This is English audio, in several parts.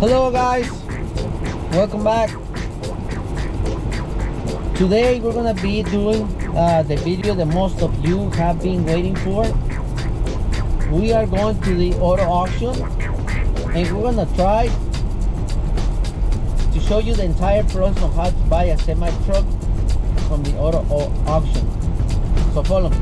Hello guys, welcome back. Today we're gonna be doing the video that most of you have been waiting for. We are going to the auto auction and we're gonna try to show you the entire process of how to buy a semi truck from the auto auction. So follow me.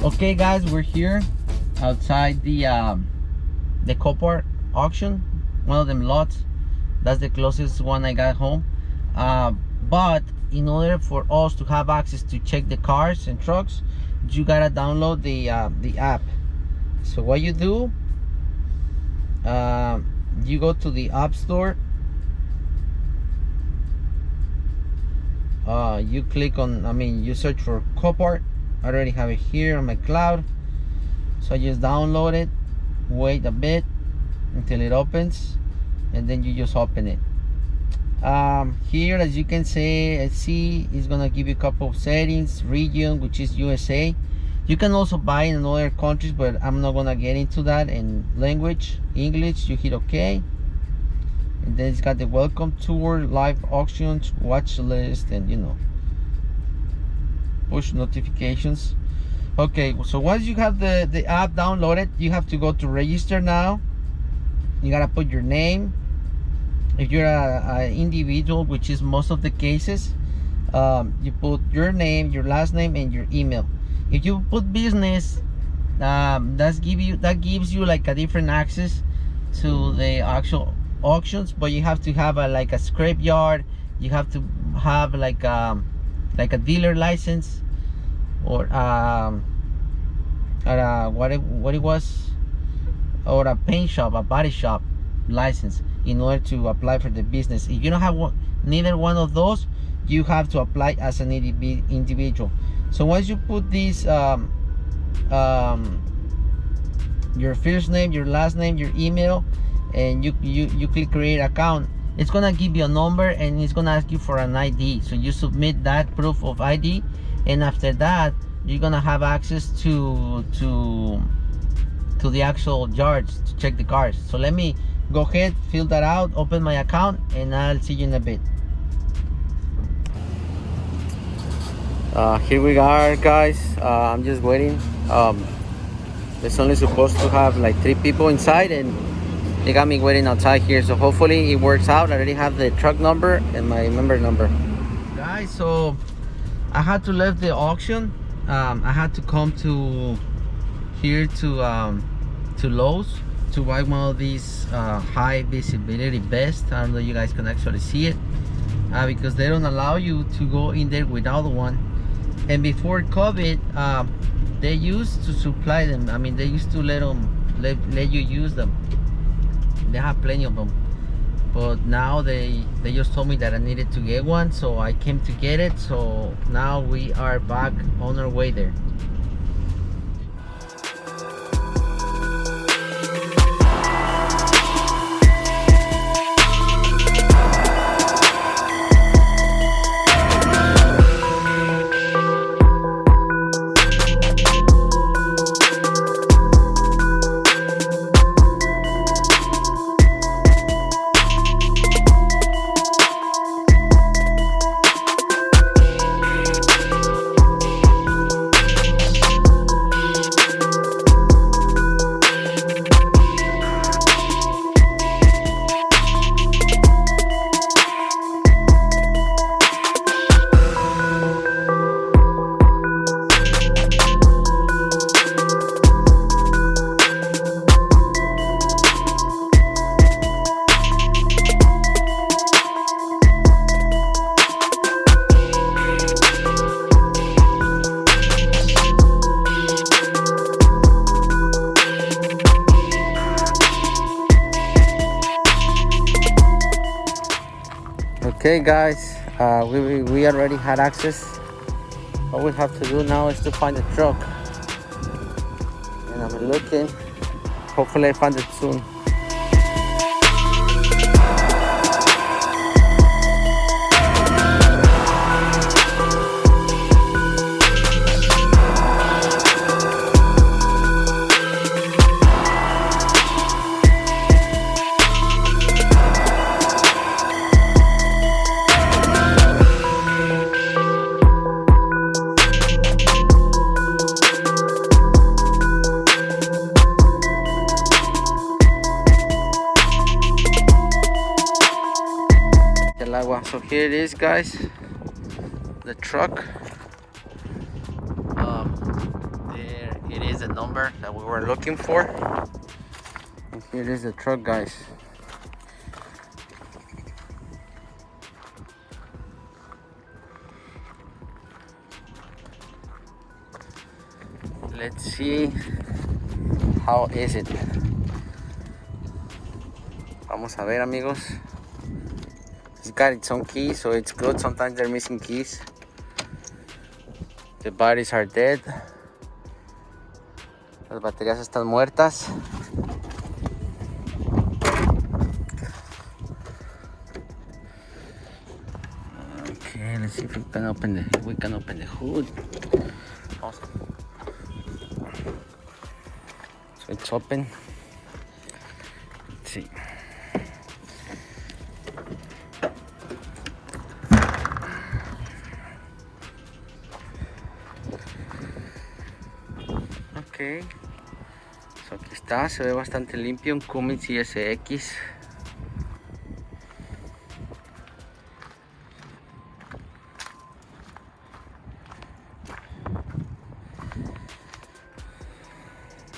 Okay guys, we're here outside the Copart auction, one of them lots. That's the closest one I got home. But in order for us to have access to check the cars and trucks, you gotta download the app. So what you do, you go to the App Store. You click on, you search for Copart. I already have it here on my cloud, so I just download it, wait a bit until it opens, and then you just open it. Here, as you can see, it's gonna give you a couple of settings. Region, which is USA. You can also buy in other countries, but I'm not gonna get into that. And language, English, you hit OK, and then it's got the welcome tour, live auctions, watch list, and push notifications. Okay, so once you have the app downloaded, you have to go to register now. You gotta put your name. If you're an individual, which is most of the cases, you put your name, your last name, and your email. If you put business, that gives you like a different access to the actual auctions, but you have to have a scrap yard. You have to have like a dealer license, or what it was, or a paint shop, a body shop license, in order to apply for the business. If you don't have neither one of those, you have to apply as an individual. So once you put this, your first name, your last name, your email, and you click create account, it's gonna give you a number and it's gonna ask you for an ID. So you submit that proof of ID, and after that you're gonna have access to the actual yards to check the cars. So let me go ahead, fill that out, open my account, and I'll see you in a bit. Here we are, guys. I'm just waiting. It's only supposed to have like 3 people inside, and they got me waiting outside here, so hopefully it works out. I already have the truck number and my member number. Guys, so I had to leave the auction. I had to come to here to Lowe's to buy one of these high visibility vests. I don't know if you guys can actually see it, because they don't allow you to go in there without one. And before COVID, they used to supply them. They used to let you use them. They have plenty of them, but now they just told me that I needed to get one, so I came to get it. So now we are back on our way there. Okay, guys, we already had access. All we have to do now is to find the truck, and I'm looking. Hopefully, I find it soon. So here it is, guys, the truck. There it is, the number that we were looking for, and here is the truck, guys. Let's see how is it. Vamos a ver, amigos. It's got its own keys, so it's good. Sometimes they're missing keys. The batteries are dead. Las baterías están muertas. Okay, let's see if we can open the hood. Awesome. So it's open. Let's see. Ok, so aquí está, se ve bastante limpio, un Cummins ISX.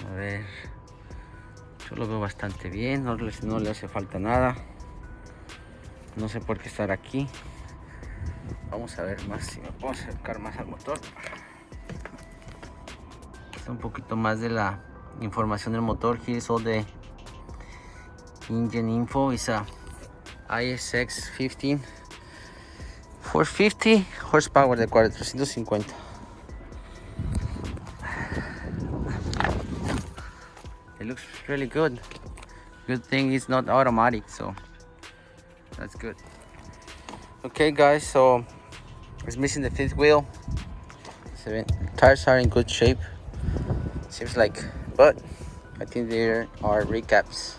A ver, yo lo veo bastante bien, no le hace falta nada. No sé por qué estar aquí. Vamos a ver más si me puedo acercar más al motor. Un poquito más de la información del motor. Here's all the engine info. It's a ISX 15 450 horsepower de 450. It looks really good. Good thing it's not automatic, so that's good. Okay, guys, so it's missing the fifth wheel. Tires are in good shape. Seems like, but I think there are recaps.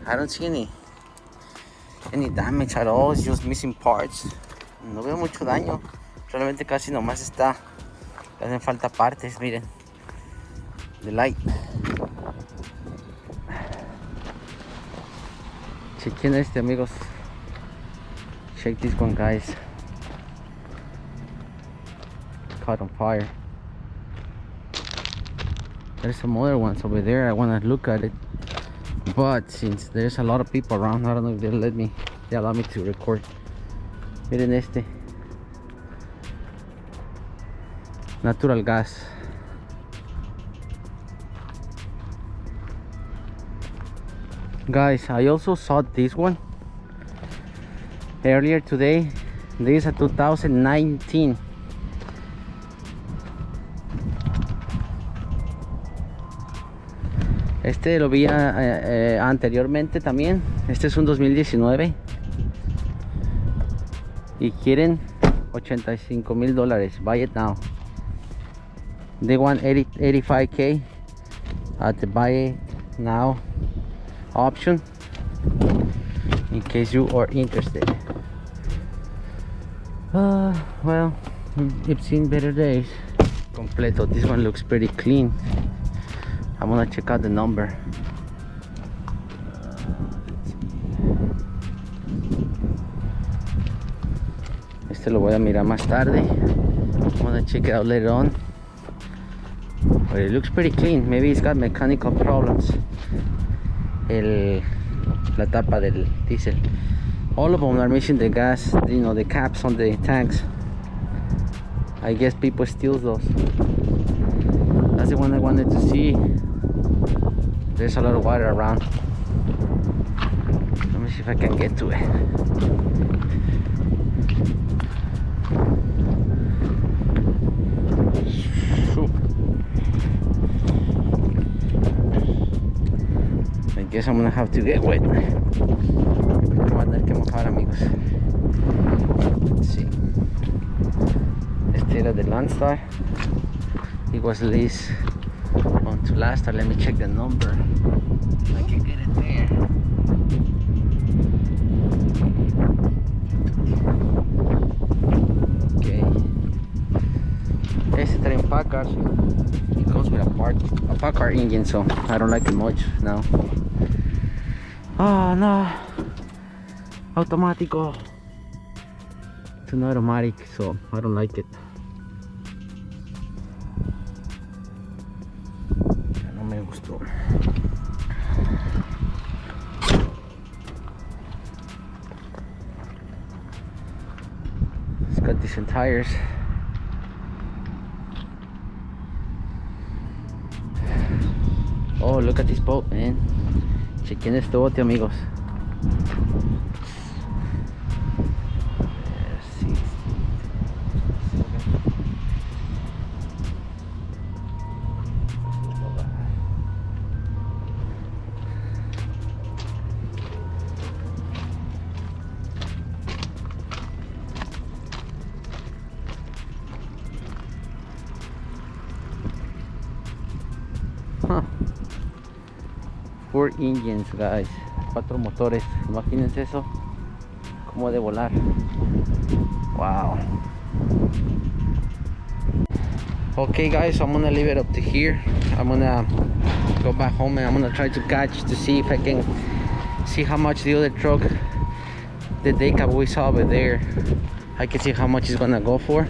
I don't see any damage at all. It's just missing parts. No veo mucho daño. Realmente casi nomás le hacen falta partes. Miren, the light. Chequen este, amigos. Check this one, guys. Caught on fire. There's some other ones over there. I want to look at it, but since there's a lot of people around, I don't know if they allow me to record. Miren este, natural gas. Guys, I also saw this one earlier today. This is a 2019. Este lo vi anteriormente también. Este es un 2019 y quieren $85,000. Buy it now. They want 85K at the buy it now option, in case you are interested. Well, I've seen better days. Completo. This one looks pretty clean. I'm gonna check out the number. Este lo voy a mirar más tarde. I'm gonna check it out later on. But it looks pretty clean. Maybe it's got mechanical problems. La tapa del diesel. All of them are missing the gas, you know, the caps on the tanks. I guess people steal those. That's the one I wanted to see. There's a lot of water around. Let me See if I can get to it. I guess I'm gonna have to get wet. Me voy a tener que mojar, amigos. Let's see. Este era the Landstar. It was leased on to Landstar. Let me check the number. I can get it there. Okay. Este trae un Packard. It comes with a Packard engine, so I don't like it much now. Oh no, automático. It's an automatic, so I don't like it. No me gustó. It's got decent tires. Oh, look at this boat, man. Chequen este bote, amigos. Huh. 4 engines, guys. 4 motores. Imagínense eso. Como de volar. Wow. Okay, guys, so I'm gonna leave it up to here. I'm gonna go back home and I'm gonna try to catch to see if I can see how much the other truck, the day cab we saw over there, I can see how much it's gonna go for.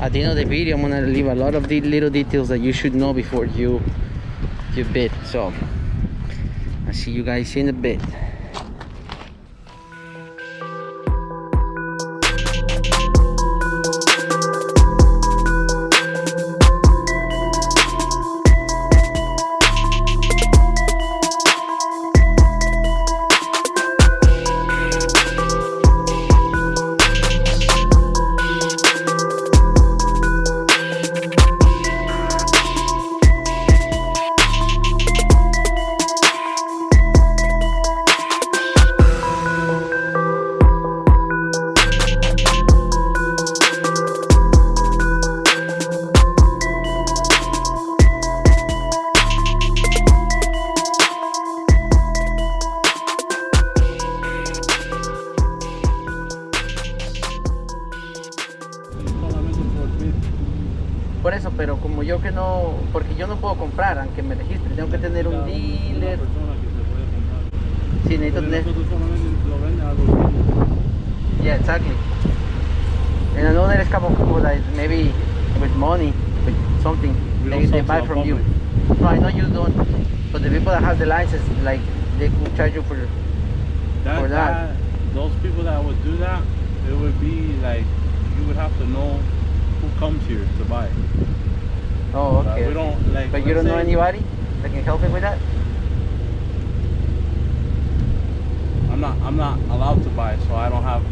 At the end of the video, I'm gonna leave a lot of the little details that you should know before you bid. So I'll see you guys in a bit. Por eso, pero como yo que no, porque yo no puedo comprar, aunque me registre, tengo que tener un dealer. Sí, necesito tener. Yeah, exactly. And I know there is a couple of people that maybe with money, with something, they buy from you. No, I know you don't, but the people that have the license, like, they could charge you for that. Those people that would do that, it would be like, you would have to know who comes here to buy. Oh, okay. We don't like. But you don't know anybody that can help me with that? I'm not allowed to buy, so I don't have